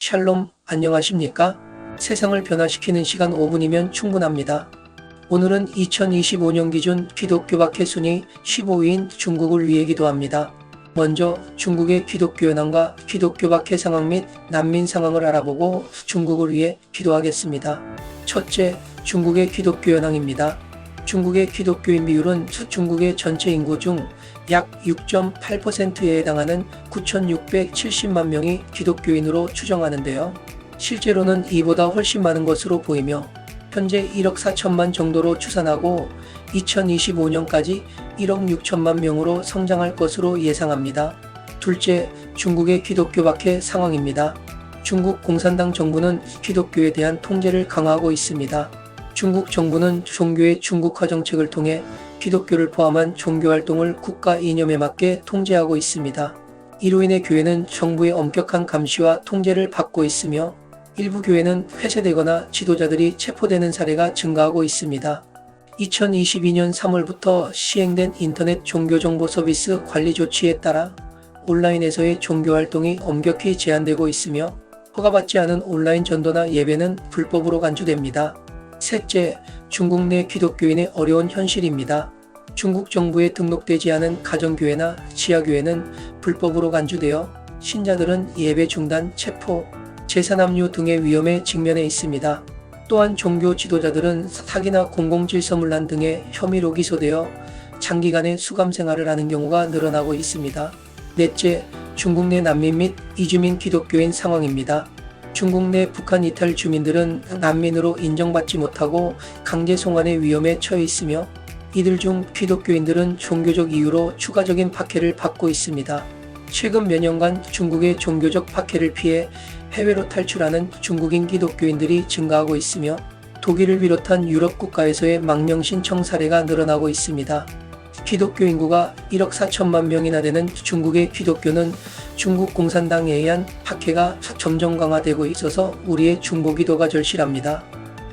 샬롬, 안녕하십니까? 세상을 변화시키는 시간 5분이면 충분합니다. 오늘은 2025년 기준 기독교 박해 순위 15위인 중국을 위해 기도합니다. 먼저 중국의 기독교 현황과 기독교 박해 상황 및 난민 상황을 알아보고 중국을 위해 기도하겠습니다. 첫째, 중국의 기독교 현황입니다. 중국의 기독교인 비율은 중국의 전체 인구 중 약 6.8%에 해당하는 9,670만 명이 기독교인으로 추정하는데요. 실제로는 이보다 훨씬 많은 것으로 보이며 현재 1억 4천만 정도로 추산하고 2025년까지 1억 6천만 명으로 성장할 것으로 예상합니다. 둘째, 중국의 기독교 박해 상황입니다. 중국 공산당 정부는 기독교에 대한 통제를 강화하고 있습니다. 중국 정부는 종교의 중국화 정책을 통해 기독교를 포함한 종교 활동을 국가 이념에 맞게 통제하고 있습니다. 이로 인해 교회는 정부의 엄격한 감시와 통제를 받고 있으며 일부 교회는 폐쇄되거나 지도자들이 체포되는 사례가 증가하고 있습니다. 2022년 3월부터 시행된 인터넷 종교정보 서비스 관리 조치에 따라 온라인에서의 종교 활동이 엄격히 제한되고 있으며 허가받지 않은 온라인 전도나 예배는 불법으로 간주됩니다. 셋째, 중국 내 기독교인의 어려운 현실입니다. 중국 정부에 등록되지 않은 가정교회나 지하교회는 불법으로 간주되어 신자들은 예배 중단, 체포, 재산 압류 등의 위험에 직면해 있습니다. 또한 종교 지도자들은 사기나 공공질서문란 등의 혐의로 기소되어 장기간의 수감 생활을 하는 경우가 늘어나고 있습니다. 넷째, 중국 내 난민 및 이주민 기독교인 상황입니다. 중국 내 북한 이탈 주민들은 난민으로 인정받지 못하고 강제 송환의 위험에 처해 있으며 이들 중 기독교인들은 종교적 이유로 추가적인 박해를 받고 있습니다. 최근 몇 년간 중국의 종교적 박해를 피해 해외로 탈출하는 중국인 기독교인들이 증가하고 있으며 독일을 비롯한 유럽 국가에서의 망명 신청 사례가 늘어나고 있습니다. 기독교 인구가 1억 4천만 명이나 되는 중국의 기독교는 중국 공산당에 의한 박해가 점점 강화되고 있어서 우리의 중보기도가 절실합니다.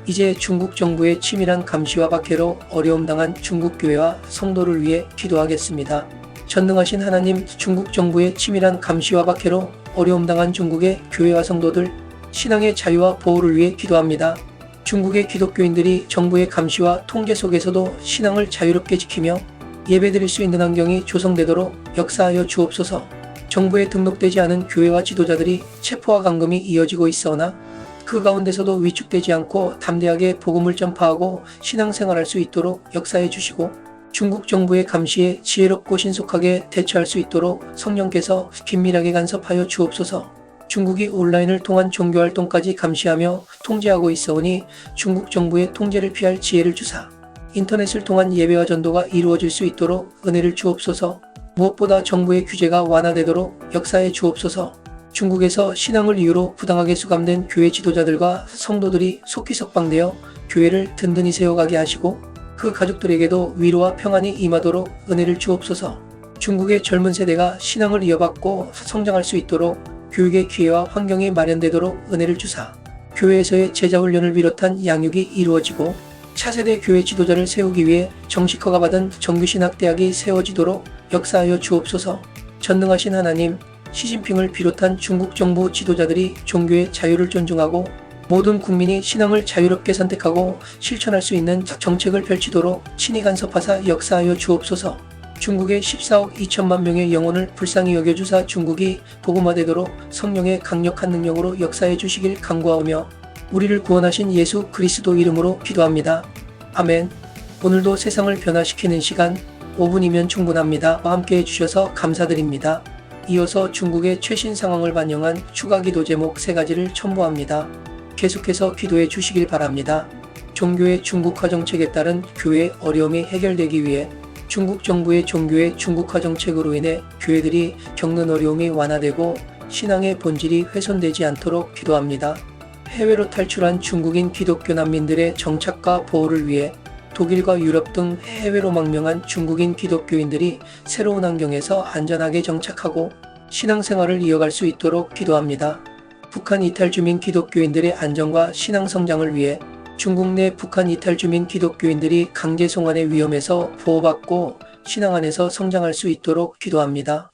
이제 중국 정부의 치밀한 감시와 박해로 어려움 당한 중국 교회와 성도를 위해 기도하겠습니다. 전능하신 하나님, 중국 정부의 치밀한 감시와 박해로 어려움 당한 중국의 교회와 성도들, 신앙의 자유와 보호를 위해 기도합니다. 중국의 기독교인들이 정부의 감시와 통제 속에서도 신앙을 자유롭게 지키며 예배드릴 수 있는 환경이 조성되도록 역사하여 주옵소서. 정부에 등록되지 않은 교회와 지도자들이 체포와 감금이 이어지고 있어오나 그 가운데서도 위축되지 않고 담대하게 복음을 전파하고 신앙생활할 수 있도록 역사해 주시고 중국 정부의 감시에 지혜롭고 신속하게 대처할 수 있도록 성령께서 긴밀하게 간섭하여 주옵소서. 중국이 온라인을 통한 종교활동까지 감시하며 통제하고 있어오니 중국 정부의 통제를 피할 지혜를 주사 인터넷을 통한 예배와 전도가 이루어질 수 있도록 은혜를 주옵소서. 무엇보다 정부의 규제가 완화되도록 역사해 주옵소서. 중국에서 신앙을 이유로 부당하게 수감된 교회 지도자들과 성도들이 속히 석방되어 교회를 든든히 세워가게 하시고 그 가족들에게도 위로와 평안이 임하도록 은혜를 주옵소서. 중국의 젊은 세대가 신앙을 이어받고 성장할 수 있도록 교육의 기회와 환경이 마련되도록 은혜를 주사 교회에서의 제자훈련을 비롯한 양육이 이루어지고 차세대 교회 지도자를 세우기 위해 정식 허가받은 정규신학대학이 세워지도록 역사하여 주옵소서. 전능하신 하나님, 시진핑을 비롯한 중국 정부 지도자들이 종교의 자유를 존중하고 모든 국민이 신앙을 자유롭게 선택하고 실천할 수 있는 정책을 펼치도록 친히 간섭하사 역사하여 주옵소서. 중국의 14억 2천만 명의 영혼을 불쌍히 여겨주사 중국이 복음화되도록 성령의 강력한 능력으로 역사해 주시길 간구하오며 우리를 구원하신 예수 그리스도 이름으로 기도합니다. 아멘. 오늘도 세상을 변화시키는 시간 5분이면 충분합니다. 함께 해주셔서 감사드립니다. 이어서 중국의 최신 상황을 반영한 추가 기도 제목 3가지를 첨부합니다. 계속해서 기도해 주시길 바랍니다. 종교의 중국화 정책에 따른 교회의 어려움이 해결되기 위해 중국 정부의 종교의 중국화 정책으로 인해 교회들이 겪는 어려움이 완화되고 신앙의 본질이 훼손되지 않도록 기도합니다. 해외로 탈출한 중국인 기독교 난민들의 정착과 보호를 위해 독일과 유럽 등 해외로 망명한 중국인 기독교인들이 새로운 환경에서 안전하게 정착하고 신앙생활을 이어갈 수 있도록 기도합니다. 북한 이탈 주민 기독교인들의 안전과 신앙 성장을 위해 중국 내 북한 이탈 주민 기독교인들이 강제 송환의 위험에서 보호받고 신앙 안에서 성장할 수 있도록 기도합니다.